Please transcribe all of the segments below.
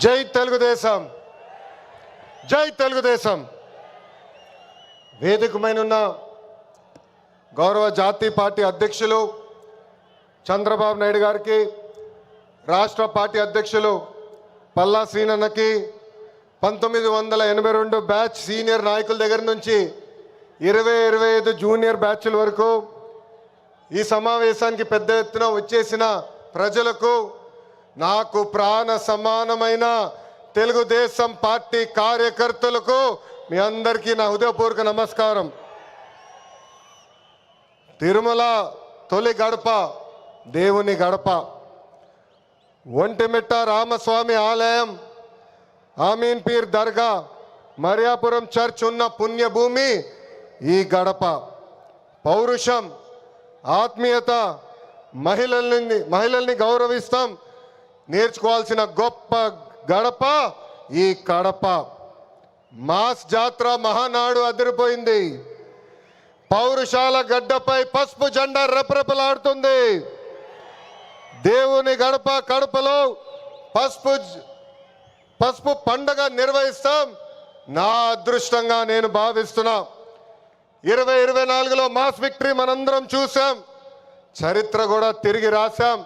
జై తెలుగుదేశం, జై తెలుగుదేశం. వేదికమైన గౌరవ జాతీయ పార్టీ అధ్యక్షులు చంద్రబాబు నాయుడు గారికి, రాష్ట్ర పార్టీ అధ్యక్షులు పల్లా శ్రీనన్నకి, 1982 బ్యాచ్ సీనియర్ నాయకుల దగ్గర నుంచి 20-25 జూనియర్ బ్యాచ్ల వరకు ఈ సమావేశానికి పెద్ద ఎత్తున వచ్చేసిన ప్రజలకు, నాకు ప్రాణ సమానమైన తెలుగుదేశం పార్టీ కార్యకర్తలకు మీ అందరికీ నా హృదయపూర్వక నమస్కారం. తిరుమల తొలి గడప దేవుని గడప, ఒంటిమిట్ట రామస్వామి ఆలయం, ఆమీన్ పీర్ దర్గా, మరియాపురం చర్చ్ ఉన్న పుణ్యభూమి ఈ గడప. పౌరుషం, ఆత్మీయత, మహిళల్ని గౌరవిస్తాం నేర్చుకోవాల్సిన గొప్ప గడప ఈ కడప. మాస్ జాత్ర మహానాడు అదిరిపోయింది. పౌరుషాల గడ్డపై పసుపు జెండా రెపరెపలాడుతుంది. దేవుని గడప కడపలో పసుపు పండగ నిర్వహిస్తాం. నా అదృష్టంగా నేను భావిస్తున్నా. 2024లో మాస్ విక్టరీ మనందరం చూసాం, చరిత్ర కూడా తిరిగి రాశాం.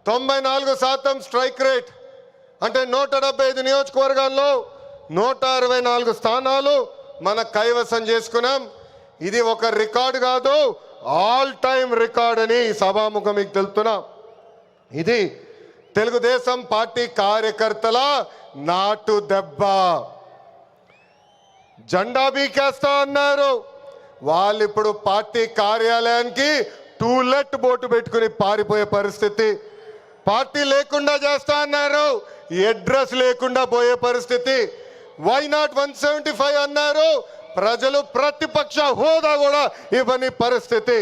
94% స్ట్రైక్ రేట్ అంటే 175 నియోజకవర్గాల్లో 164 స్థానాలు మన కైవసం చేసుకున్నాం. ఇది ఒక రికార్డు కాదు, ఆల్ టైమ్ రికార్డ్ అని సభాముఖం మీకు తెలుపుతున్నా. ఇది తెలుగుదేశం పార్టీ కార్యకర్తల నాటు దెబ్బ. జెండా బీకేస్తా అన్నారు వాళ్ళు, ఇప్పుడు పార్టీ కార్యాలయానికి టూలెట్ బోటు పెట్టుకుని పారిపోయే పరిస్థితి. పార్టీ లేకుండా చేస్తా అన్నారు, అడ్రస్ లేకుండా పోయే పరిస్థితి. వై నాట్ 175 అన్నారు, ప్రజలు ప్రతిపక్ష హోదా కూడా ఇవ్వని పరిస్థితి.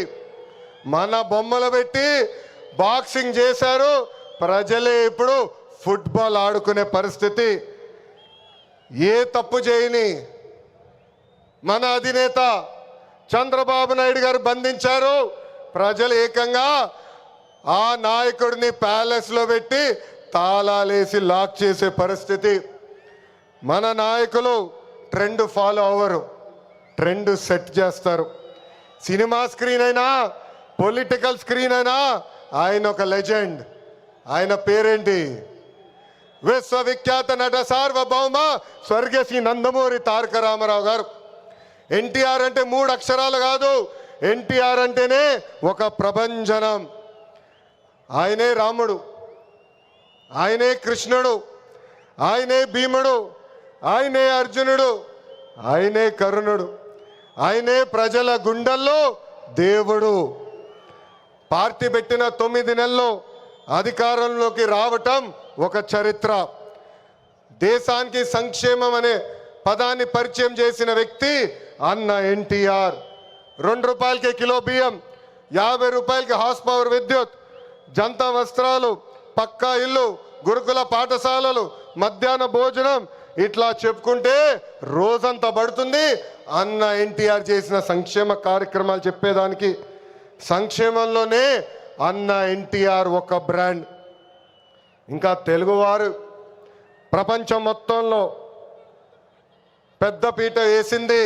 మన బొమ్మలు పెట్టి బాక్సింగ్ చేశారు, ప్రజలే ఇప్పుడు ఫుట్బాల్ ఆడుకునే పరిస్థితి. ఏ తప్పు చేయని మన అధినేత చంద్రబాబు నాయుడు గారు బంధించారు. ప్రజలు ఏకంగా ఆ నాయకుడిని ప్యాలెస్లో పెట్టి తాళాలేసి లాక్ చేసే పరిస్థితి. మన నాయకులు ట్రెండ్ ఫాలో అవ్వరు, ట్రెండ్ సెట్ చేస్తారు. సినిమా స్క్రీన్ అయినా, పొలిటికల్ స్క్రీన్ అయినా ఆయన ఒక లెజెండ్. ఆయన పేరేంటి? విశ్వవిఖ్యాత నట సార్వభౌమ స్వర్గశ్రీ నందమూరి తారక రామారావు గారు. ఎన్టీఆర్ అంటే 3 అక్షరాలు కాదు, ఎన్టీఆర్ అంటేనే ఒక ప్రభంజనం. ఆయనే రాముడు, ఆయనే కృష్ణుడు, ఆయనే భీముడు, ఆయనే అర్జునుడు, ఆయనే కరుణుడు, ఆయనే ప్రజల గుండెల్లో దేవుడు. పార్టీ పెట్టిన 9 నెలల్లో అధికారంలోకి రావటం ఒక చరిత్ర. దేశానికి సంక్షేమం అనే పదాన్ని పరిచయం చేసిన వ్యక్తి అన్న ఎన్టీఆర్. 2 రూపాయలకి కిలో బియ్యం, 50 రూపాయలకి హార్స్ పవర్ విద్యుత్, జంతా వస్త్రాలు, పక్కా ఇల్లు, గురుకుల పాఠశాలలు, మధ్యాహ్న భోజనం, ఇట్లా చెప్పుకుంటే రోజంతా పడుతుంది. అన్న ఎన్టీఆర్ చేసిన సంక్షేమ కార్యక్రమాలు చెప్పేదానికి. సంక్షేమంలోనే అన్న ఎన్టీఆర్ ఒక బ్రాండ్. ఇంకా తెలుగువారు ప్రపంచం మొత్తంలో పెద్దపీట వేసింది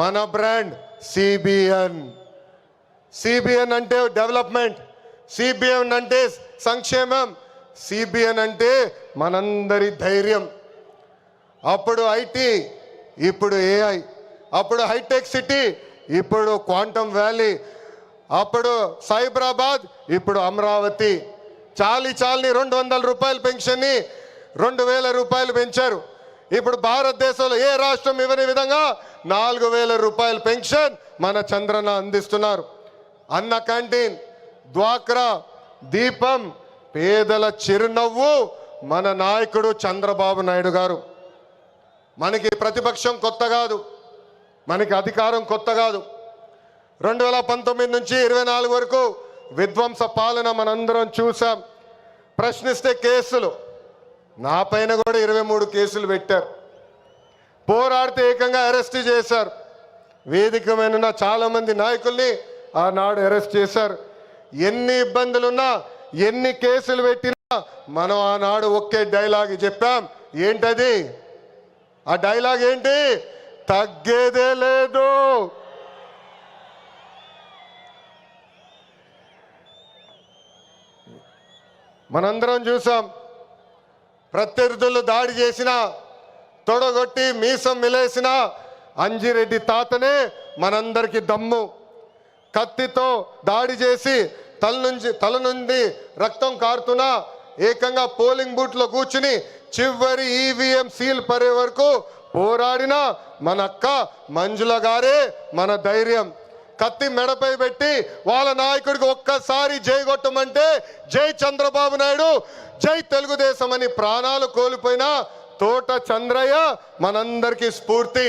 మన బ్రాండ్ సిబిఎన్. సిబిఎన్ అంటే డెవలప్మెంట్, సిబిఎన్ అంటే సంక్షేమం, సిబిఎన్ అంటే మనందరి ధైర్యం. అప్పుడు ఐటీ, ఇప్పుడు ఏఐ, అప్పుడు హైటెక్ సిటీ, ఇప్పుడు క్వాంటమ్ వ్యాలీ, అప్పుడు సైబరాబాద్, ఇప్పుడు అమరావతి. చాలని 200 రూపాయల పెన్షన్ని 2000 రూపాయలు పెంచారు. ఇప్పుడు భారతదేశంలో ఏ రాష్ట్రం ఇవ్వని విధంగా 4000 రూపాయల పెన్షన్ మన చంద్రన్న అందిస్తున్నారు. అన్న క్యాంటీన్, డ్వాక్రా, దీపం, పేదల చిరునవ్వు మన నాయకుడు చంద్రబాబు నాయుడు గారు. మనకి ప్రతిపక్షం కొత్త కాదు, మనకి అధికారం కొత్త కాదు. 2019 నుంచి 24 వరకు విధ్వంస పాలన మనందరం చూసాం. ప్రశ్నిస్తే కేసులు, నా పైన కూడా 23 కేసులు పెట్టారు. పోరాడితే ఏకంగా అరెస్ట్ చేశారు. వేదికమైన చాలా మంది నాయకుల్ని ఆనాడు అరెస్ట్ చేశారు. ఎన్ని ఇబ్బందులున్నా, ఎన్ని కేసులు పెట్టినా మనం ఆనాడు ఒకే డైలాగ్ చెప్పాం. ఏంటది? ఆ డైలాగ్ ఏంటి? తగ్గేదే లేదు. మనందరం చూసాం. ప్రత్యర్థులు దాడి చేసిన, తొడగొట్టి మీసం మిలేసిన అంజిరెడ్డి తాతనే మనందరికీ దమ్ము. కత్తితో దాడి చేసి తల నుండి రక్తం కారుతున్నా ఏకంగా పోలింగ్ బూత్లో కూర్చుని చివరి ఈవీఎం సీల్ పడే వరకు పోరాడిన మన అక్క మంజుల గారే మన ధైర్యం. కత్తి మెడపై పెట్టి వాళ్ళ నాయకుడికి ఒక్కసారి జై కొట్టమంటే జై చంద్రబాబు నాయుడు, జై తెలుగుదేశం అని ప్రాణాలు కోల్పోయిన తోట చంద్రయ్య మనందరికీ స్ఫూర్తి.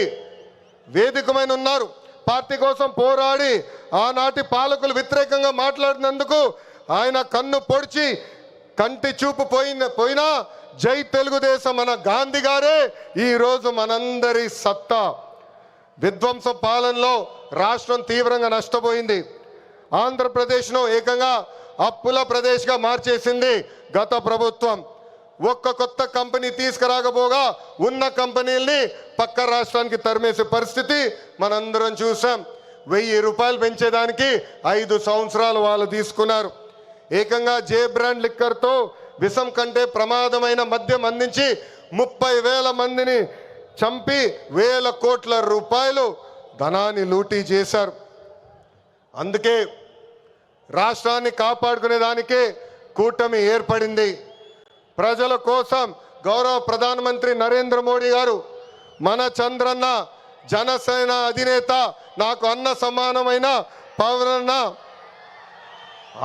వేదికమైన ఉన్నారు. పార్టీ కోసం పోరాడి ఆనాటి పాలకులు వ్యతిరేకంగా మాట్లాడినందుకు ఆయన కన్ను పొడిచి కంటి చూపు పోయినా జై తెలుగుదేశం మన గాంధీ గారే ఈరోజు మనందరి సత్తా. విధ్వంస పాలనలో రాష్ట్రం తీవ్రంగా నష్టపోయింది. ఆంధ్రప్రదేశ్ను ఏకంగా అప్పుల ప్రదేశ్గా మార్చేసింది గత ప్రభుత్వం. ఒక్క కొత్త కంపెనీ తీసుకురాకపోగా ఉన్న కంపెనీల్ని పక్క రాష్ట్రానికి తరిమేసే పరిస్థితి మనందరం చూసాం. 1000 రూపాయలు పెంచేదానికి 5 సంవత్సరాలు వాళ్ళు తీసుకున్నారు. ఏకంగా జే బ్రాండ్ లిక్కర్తో విషం కంటే ప్రమాదమైన మద్యం అందించి 30,000 మందిని చంపి 1,000 కోట్ల రూపాయలు ధనాన్ని లూటీ చేశారు. అందుకే రాష్ట్రాన్ని కాపాడుకునే దానికే కూటమి ఏర్పడింది. ప్రజల కోసం గౌరవ ప్రధానమంత్రి నరేంద్ర మోడీ గారు మన చంద్రన్న జనసేన అధినేత, నాకు అన్న సమానమైన పవనన్న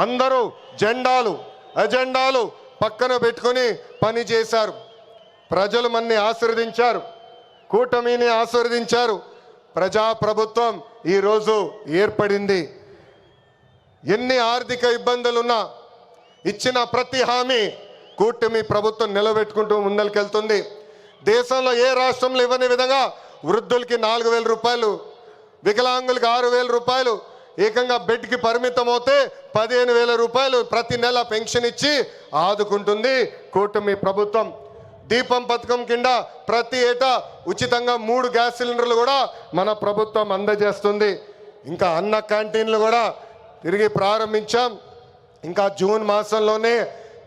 అందరూ అజెండాలు పక్కన పెట్టుకొని పని చేశారు. ప్రజలు మన్ని ఆశీర్వదించారు, కూటమిని ఆశీర్వదించారు. ప్రజాప్రభుత్వం ఈరోజు ఏర్పడింది. ఎన్ని ఆర్థిక ఇబ్బందులున్నా ఇచ్చిన ప్రతి హామీ కూటమి ప్రభుత్వం నిలబెట్టుకుంటూ ముందరికెళ్తుంది. దేశంలో ఏ రాష్ట్రంలో ఇవ్వని విధంగా వృద్ధులకి 4,000 రూపాయలు, వికలాంగులకి 6,000 రూపాయలు, ఏకంగా బెడ్కి పరిమితం అవుతే 15,000 రూపాయలు ప్రతి నెల పెన్షన్ ఇచ్చి ఆదుకుంటుంది కూటమి ప్రభుత్వం. దీపం పథకం కింద ప్రతి ఏటా ఉచితంగా 3 గ్యాస్ సిలిండర్లు కూడా మన ప్రభుత్వం అందజేస్తుంది. ఇంకా అన్న క్యాంటీన్లు కూడా తిరిగి ప్రారంభించాం. ఇంకా జూన్ మాసంలోనే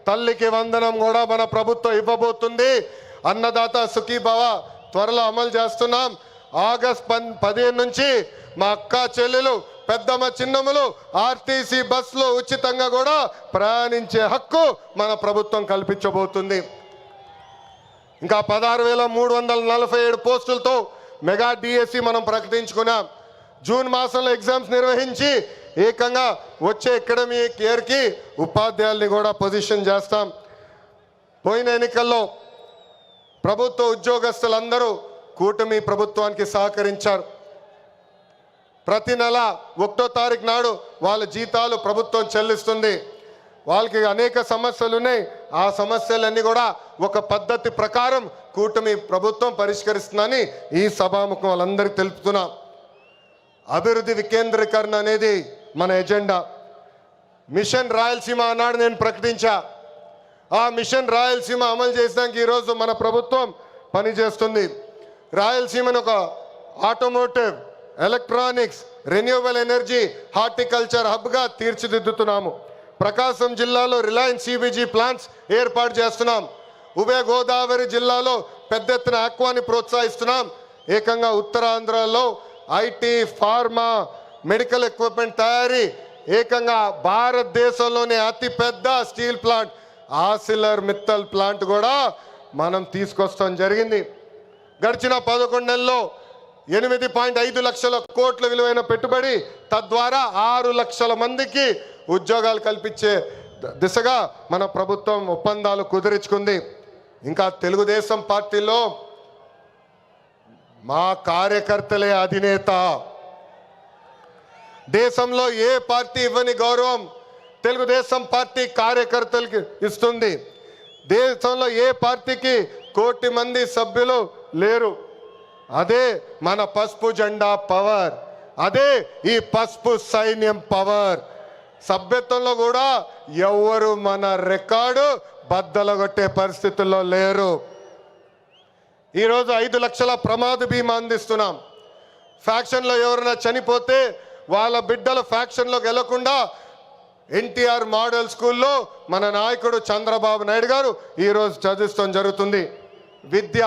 తల్లికి వందనం కూడా మన ప్రభుత్వం ఇవ్వబోతుంది. అన్నదాత సుఖీభవ త్వరలో అమలు చేస్తున్నాం. ఆగస్ట్ 15 నుంచి మా అక్క చెల్లెలు, పెద్దమ్మ, చిన్నమ్మలు ఆర్టీసీ బస్సులో ఉచితంగా కూడా ప్రయాణించే హక్కు మన ప్రభుత్వం కల్పించబోతుంది. ఇంకా 16,347 పోస్టులతో మెగా డిఎస్సి మనం ప్రకటించుకున్నాం. జూన్ మాసంలో ఎగ్జామ్స్ నిర్వహించి ఏకంగా వచ్చే అకాడమిక్ ఇయర్కి ఉపాధ్యాయుల్ని కూడా పొజిషన్ చేస్తాం. పోయిన ఎన్నికల్లో ప్రభుత్వ ఉద్యోగస్తులందరూ కూటమి ప్రభుత్వానికి సహకరించారు. ప్రతి నెల 1వ తారీఖు నాడు వాళ్ళ జీతాలు ప్రభుత్వం చెల్లిస్తుంది. వాళ్ళకి అనేక సమస్యలు ఉన్నాయి. ఆ సమస్యలన్నీ కూడా ఒక పద్ధతి ప్రకారం కూటమి ప్రభుత్వం పరిష్కరిస్తుందని ఈ సభాముఖం వాళ్ళందరికీ తెలుపుతున్నాం. అభివృద్ధి వికేంద్రీకరణ అనేది మన ఎజెండా. మిషన్ రాయలసీమ అన్నాడు నేను ప్రకటించా. ఆ మిషన్ రాయలసీమ అమలు చేసడానికి ఈరోజు మన ప్రభుత్వం పనిచేస్తుంది. రాయలసీమను ఒక automotive, electronics, renewable energy, horticulture హబ్గా తీర్చిదిద్దుతున్నాము. ప్రకాశం జిల్లాలో రిలయన్స్ సిబిజీ ప్లాంట్స్ ఏర్పాటు చేస్తున్నాం. ఉభయ గోదావరి జిల్లాలో పెద్ద ఎత్తున ఆక్వాని ప్రోత్సహిస్తున్నాం. ఏకంగా ఉత్తరాంధ్రలో ఐటీ, ఫార్మా, మెడికల్ ఎక్విప్మెంట్ తయారీ, ఏకంగా భారతదేశంలోనే అతిపెద్ద స్టీల్ ప్లాంట్ ఆసిలర్ మిత్తల్ ప్లాంట్ కూడా మనం తీసుకొస్తాం జరిగింది. గడిచిన 11 నెలల్లో 8.5 లక్షల కోట్ల విలువైన పెట్టుబడి, తద్వారా 6 లక్షల మందికి ఉద్యోగాలు కల్పించే దిశగా మన ప్రభుత్వం ఒప్పందాలు కుదుర్చుకుంది. ఇంకా తెలుగుదేశం పార్టీలో మా కార్యకర్తలే అధినేత. దేశంలో ఏ పార్టీ ఇవ్వని గౌరవం తెలుగుదేశం పార్టీ కార్యకర్తలకి ఇస్తుంది. దేశంలో ఏ పార్టీకి 1 కోటి మంది సభ్యులు లేరు. అదే మన పసుపు జెండా పవర్, అదే ఈ పసుపు సైన్యం పవర్. సభ్యత్వంలో కూడా ఎవరు మన రికార్డు బద్దలగొట్టే పరిస్థితుల్లో లేరు. ఈరోజు 5 లక్షల ప్రమాద బీమా అందిస్తున్నాం. ఫ్యాక్షన్లో ఎవరైనా చనిపోతే వాళ్ళ బిడ్డలు ఫ్యాక్షన్లోకి వెళ్లకుండా ఎన్టీఆర్ మోడల్ స్కూల్లో మన నాయకుడు చంద్రబాబు నాయుడు గారు ఈరోజు చదివిస్తాం జరుగుతుంది. విద్య,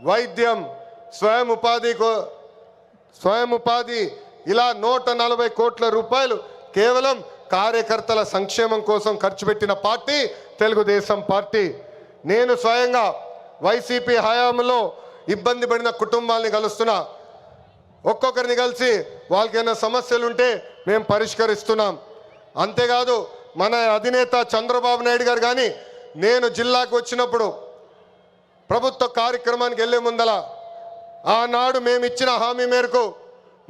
వైద్యం, స్వయం ఉపాధి ఇలా 140 కోట్ల రూపాయలు కేవలం కార్యకర్తల సంక్షేమం కోసం ఖర్చు పెట్టిన పార్టీ తెలుగుదేశం పార్టీ. నేను స్వయంగా వైసీపీ హయాంలో ఇబ్బంది పడిన కుటుంబాలని కలుస్తున్నా. ఒక్కొక్కరిని కలిసి వాళ్ళకైనా సమస్యలు ఉంటే మేము పరిష్కరిస్తున్నాం. అంతేకాదు మన అధినేత చంద్రబాబు నాయుడు గారు కానీ నేను జిల్లాకు వచ్చినప్పుడు ప్రభుత్వ కార్యక్రమానికి వెళ్ళే ముందల ఆనాడు మేము ఇచ్చిన హామీ మేరకు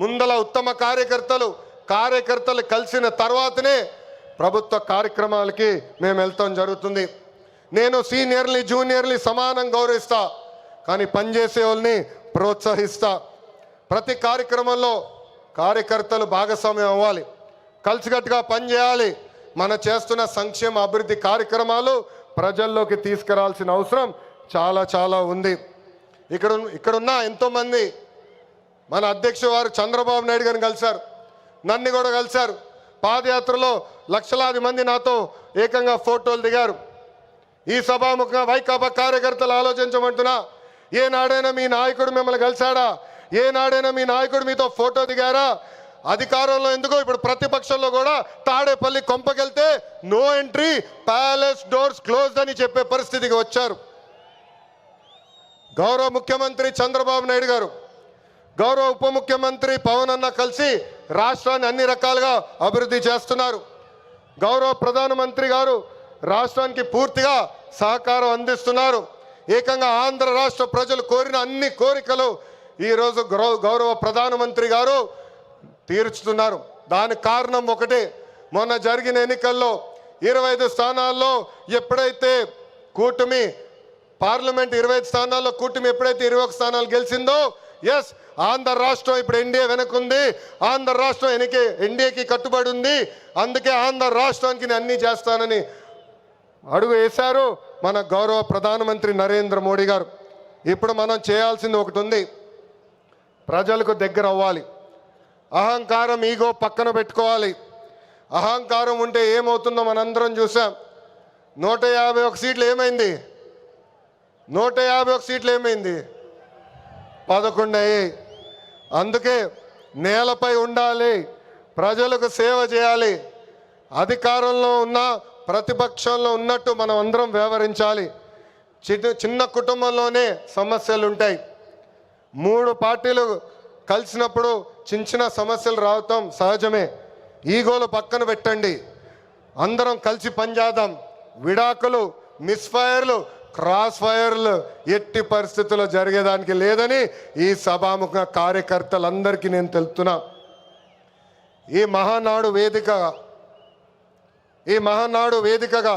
ముందల ఉత్తమ కార్యకర్తలు కలిసిన తర్వాతనే ప్రభుత్వ కార్యక్రమాలకి మేము వెళ్తాం జరుగుతుంది. నేను సీనియర్ని జూనియర్ని సమానం గౌరవిస్తా, కానీ పనిచేసే వాళ్ళని ప్రోత్సహిస్తా. ప్రతి కార్యక్రమంలో కార్యకర్తలు భాగస్వామ్యం అవ్వాలి, కలిసికట్టుగా పనిచేయాలి. మన చేస్తున్న సంక్షేమ అభివృద్ధి కార్యక్రమాలు ప్రజల్లోకి తీసుకురావాల్సిన అవసరం చాలా చాలా ఉంది. ఇక్కడున్న ఎంతోమంది మన అధ్యక్షుడు వారు చంద్రబాబు నాయుడు గారిని కలిశారు, నన్ను కూడా కలిశారు. పాదయాత్రలో లక్షలాది మంది నాతో ఏకంగా ఫోటోలు దిగారు. ఈ సభాముఖంగా వైకాపా కార్యకర్తలు ఆలోచించమంటున్నా, ఏనాడైనా మీ నాయకుడు మిమ్మల్ని కలిశాడా? ఏనాడైనా మీ నాయకుడు మీతో ఫోటో దిగారా? అధికారంలో ఎందుకు ఇప్పుడు ప్రతిపక్షంలో కూడా తాడేపల్లి కొంపకెళ్తే no entry, palace doors closed అని చెప్పే పరిస్థితికి వచ్చారు. గౌరవ ముఖ్యమంత్రి చంద్రబాబు నాయుడు గారు, గౌరవ ఉప ముఖ్యమంత్రి పవన్ అన్న కలిసి రాష్ట్రాన్ని అన్ని రకాలుగా అభివృద్ధి చేస్తున్నారు. గౌరవ ప్రధానమంత్రి గారు రాష్ట్రానికి పూర్తిగా సహకారం అందిస్తున్నారు. ఏకంగా ఆంధ్ర రాష్ట్ర ప్రజలు కోరిన అన్ని కోరికలు ఈరోజు గౌరవ ప్రధానమంత్రి గారు తీర్చుతున్నారు. దానికి కారణం ఒకటే, మొన్న జరిగిన ఎన్నికల్లో 25 స్థానాల్లో ఎప్పుడైతే కూటమి పార్లమెంట్ 25 స్థానాల్లో కూటమి ఎప్పుడైతే 21 స్థానాలు గెలిచిందో, ఎస్ ఆంధ్ర రాష్ట్రం ఇప్పుడు ఎన్డీఏ వెనకుంది, ఆంధ్ర రాష్ట్రం ఎన్డీఏకి కట్టుబడి ఉంది. అందుకే ఆంధ్ర రాష్ట్రానికి నేను అన్నీ చేస్తానని అడుగు వేశారు మన గౌరవ ప్రధానమంత్రి నరేంద్ర మోడీ గారు. ఇప్పుడు మనం చేయాల్సింది ఒకటి ఉంది, ప్రజలకు దగ్గర అవ్వాలి. అహంకారం, ఈగో పక్కన పెట్టుకోవాలి. అహంకారం ఉంటే ఏమవుతుందో మనందరం చూసాం. 151 సీట్లు ఏమైంది? 151 సీట్లు ఏమైంది? 11 అయ్యాయి. అందుకే నేలపై ఉండాలి, ప్రజలకు సేవ చేయాలి. అధికారంలో ఉన్న ప్రతిపక్షంలో ఉన్నట్టు మనం అందరం వ్యవహరించాలి. చిన్న కుటుంబంలోనే సమస్యలు ఉంటాయి. 3 పార్టీలు కలిసినప్పుడు చిన్న సమస్యలు రావటం సహజమే. ఈగోలు పక్కన పెట్టండి, అందరం కలిసి పనిచేద్దాం. విడాకులు, మిస్ఫైర్లు, క్రాస్ ఫైర్లు ఎట్టి పరిస్థితుల్లో జరిగేదానికి లేదని ఈ సభాముఖ కార్యకర్తలందరికీ నేను తెలుపుతున్నా. ఈ మహానాడు వేదికగా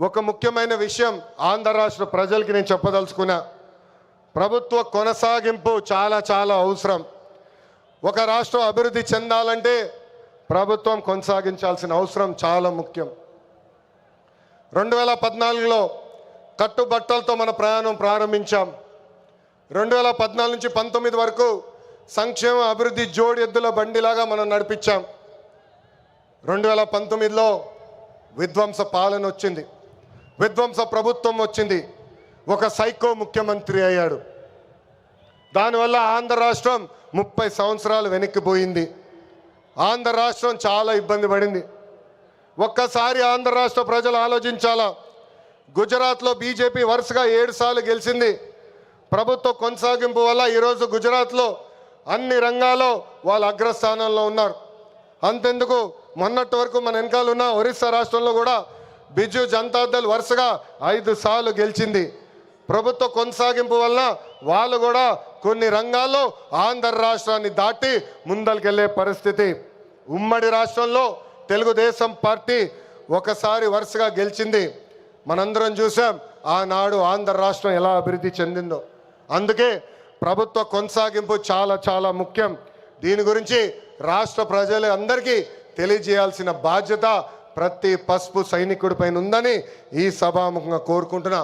ఒక ముఖ్యమైన విషయం ఆంధ్ర రాష్ట్ర ప్రజలకి నేను చెప్పదలుచుకున్నా. ప్రభుత్వ కొనసాగింపు చాలా చాలా అవసరం. ఒక రాష్ట్రం అభివృద్ధి చెందాలంటే ప్రభుత్వం కొనసాగించాల్సిన అవసరం చాలా ముఖ్యం. 2014లో కట్టుబట్టలతో మన ప్రయాణం ప్రారంభించాం. 2014 నుంచి 19 వరకు సంక్షేమ అభివృద్ధి జోడి ఎద్దుల బండిలాగా మనం నడిపించాం. 2019లో విధ్వంస పాలన వచ్చింది, విధ్వంస ప్రభుత్వం వచ్చింది, ఒక సైకో ముఖ్యమంత్రి అయ్యాడు. దానివల్ల ఆంధ్ర రాష్ట్రం 30 సంవత్సరాలు వెనక్కిపోయింది. ఆంధ్ర రాష్ట్రం చాలా ఇబ్బంది పడింది. ఒక్కసారి ఆంధ్ర రాష్ట్ర ప్రజలు ఆలోచించాలా. గుజరాత్లో బీజేపీ వరుసగా 7 సార్లు గెలిచింది. ప్రభుత్వ కొనసాగింపు వల్ల ఈరోజు గుజరాత్లో అన్ని రంగాల్లో వాళ్ళు అగ్రస్థానంలో ఉన్నారు. అంతెందుకు, మొన్నటి వరకు మన వెనకాల ఉన్న ఒరిస్సా రాష్ట్రంలో కూడా బిజు జనతాదళ్ వరుసగా 5 సార్లు గెలిచింది. ప్రభుత్వ కొనసాగింపు వలన వాళ్ళు కూడా కొన్ని రంగాల్లో ఆంధ్ర రాష్ట్రాన్ని దాటి ముందరికెళ్ళే పరిస్థితి. ఉమ్మడి రాష్ట్రంలో తెలుగుదేశం పార్టీ ఒకసారి వరుసగా గెలిచింది. మనందరం చూసాం ఆనాడు ఆంధ్ర రాష్ట్రం ఎలా అభివృద్ధి చెందిందో. అందుకే ప్రభుత్వ కొనసాగింపు చాలా చాలా ముఖ్యం. దీని గురించి రాష్ట్ర ప్రజలు అందరికీ తెలియజేయాల్సిన బాధ్యత ప్రతి పసుపు సైనికుడి పైన ఉందని ఈ సభాముఖంగా కోరుకుంటున్నా.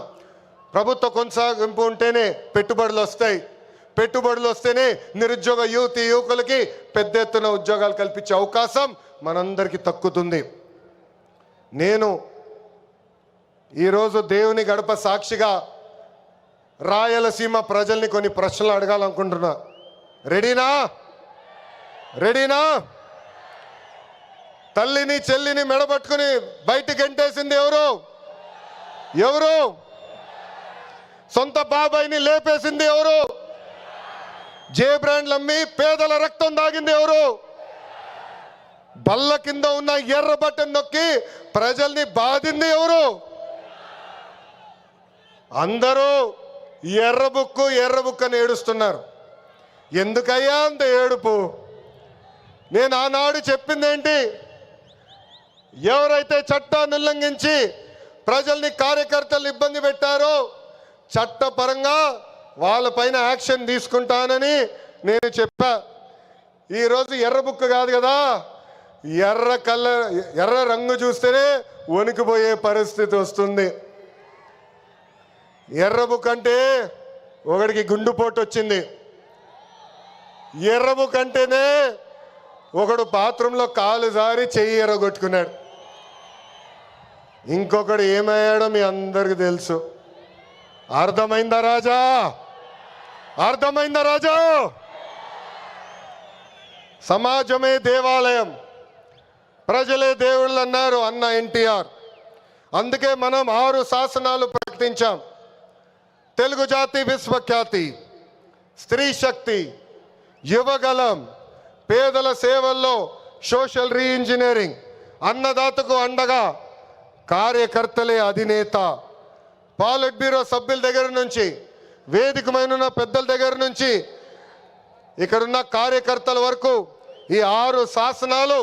ప్రభుత్వ కొనసాగింపు ఉంటేనే పెట్టుబడులు వస్తాయి. పెట్టుబడులు వస్తేనే నిరుద్యోగ యువకులకి పెద్ద ఎత్తున ఉద్యోగాలు కల్పించే అవకాశం మనందరికీ దక్కుతుంది. నేను ఈరోజు దేవుని గడప సాక్షిగా రాయలసీమ ప్రజల్ని కొన్ని ప్రశ్నలు అడగాలనుకుంటున్నా. రెడీనా? తల్లిని చెల్లిని మెడబట్టుకుని బయటికి గెంటేసింది ఎవరు? సొంత బాబాయిని లేపేసింది ఎవరు? జే బ్రాండ్లు అమ్మి పేదల రక్తం దాగింది ఎవరు? బల్ల కింద ఉన్న ఎర్ర బటన్ నొక్కి ప్రజల్ని బాధింది ఎవరు? అందరూ ఎర్ర బుక్కు అని ఏడుస్తున్నారు. ఎందుకయ్యా అంత ఏడుపు? నేను ఆనాడు చెప్పింది ఏంటి? ఎవరైతే చట్టాన్ని ఉల్లంఘించి ప్రజల్ని కార్యకర్తలు ఇబ్బంది పెట్టారో చట్టపరంగా వాళ్ళపైన యాక్షన్ తీసుకుంటానని నేను చెప్పా. ఈరోజు ఎర్ర బుక్ కాదు కదా, ఎర్ర రంగు చూస్తేనే వణికిపోయే పరిస్థితి వస్తుంది. ఎర్ర బుక్ అంటే ఒకడికి గుండుపోటు వచ్చింది. ఎర్ర బుక్ అంటేనే ఒకడు బాత్రూంలో కాలు జారి చెయ్యి ఎర్రగొట్టుకున్నాడు. ఇంకొకడు ఏమయ్యాడో మీ అందరికి తెలుసు. అర్థమైందా రాజా? సమాజమే దేవాలయం, ప్రజలే దేవుళ్ళు అన్నారు అన్న ఎన్టీఆర్. అందుకే మనం 6 శాసనాలు ప్రకటించాం. తెలుగు జాతి విశ్వఖ్యాతి, స్త్రీ శక్తి, యువగలం, పేదల సేవల్లో సోషల్ రీఇంజనీరింగ్, అన్నదాతకు అండగా కార్యకర్తలే అధినేత. పాలిట్ బ్యూరో సభ్యుల దగ్గర నుంచి, వేదికమైన పెద్దల దగ్గర నుంచి, ఇక్కడున్న కార్యకర్తల వరకు ఈ 6 శాసనాలు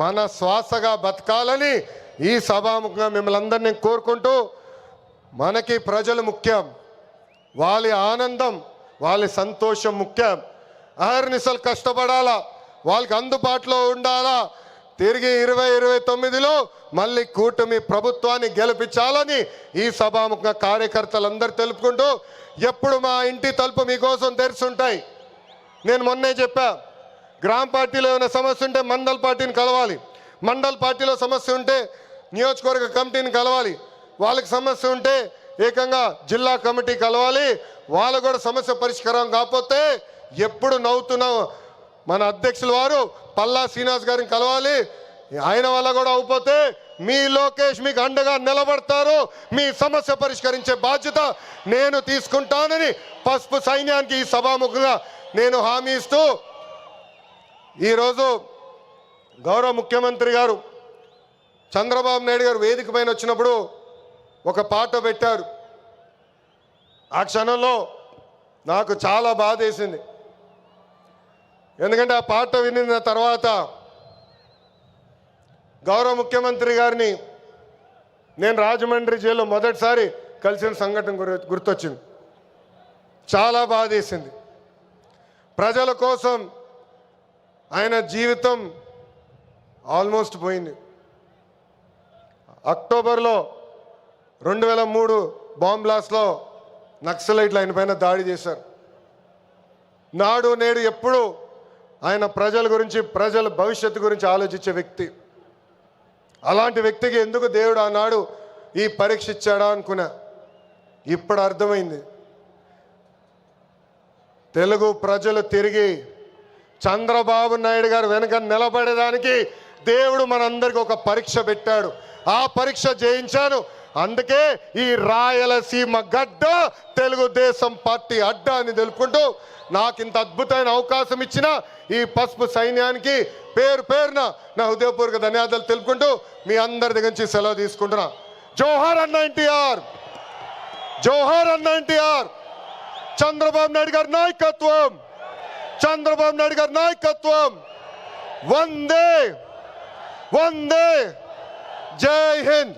మన శ్వాసగా బతకాలని ఈ సభాముఖంగా మిమ్మల్ని అందరినీ కోరుకుంటూ, మనకి ప్రజలు ముఖ్యం, వాళ్ళ ఆనందం వాళ్ళ సంతోషం ముఖ్యం. అహర్నిశలు కష్టపడాలా, వాళ్ళకి అందుబాటులో ఉండాలా. తిరిగి 2029లో మళ్ళీ కూటమి ప్రభుత్వాన్ని గెలిపించాలని ఈ సభాముఖంగా కార్యకర్తలందరూ తెలుపుకుంటూ, ఎప్పుడు మా ఇంటి తలుపు మీకోసం తెరుచుంటాయి. నేను మొన్నే చెప్పా, గ్రామ పార్టీలో ఏమైనా సమస్య ఉంటే మండల్ పార్టీని కలవాలి, మండల్ పార్టీలో సమస్య ఉంటే నియోజకవర్గ కమిటీని కలవాలి, వాళ్ళకి సమస్య ఉంటే ఏకంగా జిల్లా కమిటీ కలవాలి. వాళ్ళు కూడా సమస్య పరిష్కారం కాకపోతే ఎప్పుడు నవ్వుతున్న మన అధ్యక్షుల వారు పల్లా శ్రీనివాస్ గారిని కలవాలి. ఆయన వల్ల కూడా అయిపోతే మీ లోకేష్ మీకు అండగా నిలబడతారు. మీ సమస్య పరిష్కరించే బాధ్యత నేను తీసుకుంటానని పసుపు సైన్యానికి ఈ సభాముఖంగా నేను హామీ ఇస్తూ, ఈరోజు గౌరవ ముఖ్యమంత్రి గారు చంద్రబాబు నాయుడు గారు వేదిక పైన వచ్చినప్పుడు ఒక పాట పెట్టారు. ఆ క్షణంలో నాకు చాలా బాధ వేసింది. ఎందుకంటే ఆ పాట వినిన తర్వాత గౌరవ ముఖ్యమంత్రి గారిని నేను రాజమండ్రి జైల్లో మొదటిసారి కలిసిన సంఘటన గుర్తొచ్చింది. చాలా బాధ వేసింది. ప్రజల కోసం ఆయన జీవితం ఆల్మోస్ట్ పోయింది. అక్టోబర్లో 2003 బాంబ్ బ్లాస్ట్లో నక్సలైట్లు ఆయన పైన దాడి చేశారు. నాడు నేడు ఎప్పుడు ఆయన ప్రజల గురించి, ప్రజల భవిష్యత్తు గురించి ఆలోచించే వ్యక్తి. అలాంటి వ్యక్తికి ఎందుకు దేవుడు ఆనాడు ఈ పరీక్ష ఇచ్చాడా అనుకున్నా. ఇప్పుడు అర్థమైంది. తెలుగు ప్రజలు తిరిగి చంద్రబాబు నాయుడు గారు వెనక నిలబడేదానికి దేవుడు మనందరికీ ఒక పరీక్ష పెట్టాడు. ఆ పరీక్ష జయించాను. అందుకే ఈ రాయలసీమ గడ్డ తెలుగుదేశం పార్టీ అడ్డ అని తెలుపుకుంటూ, నాకు ఇంత అద్భుతమైన అవకాశం ఇచ్చిన ఈ పసుపు సైన్యానికి పేరు పేరున నా హృదయపూర్వక ధన్యవాదాలు తెలుపుకుంటూ మీ అందరి దగ్గర నుంచి సెలవు తీసుకుంటున్నా. జోహార్ అన్న ఎన్టీఆర్, జోహార్ అన్న ఎన్టీఆర్. చంద్రబాబు నాయుడు గారి నాయకత్వం, చంద్రబాబు నాయుడు గారి నాయకత్వం. వందే వందే, జై హింద్.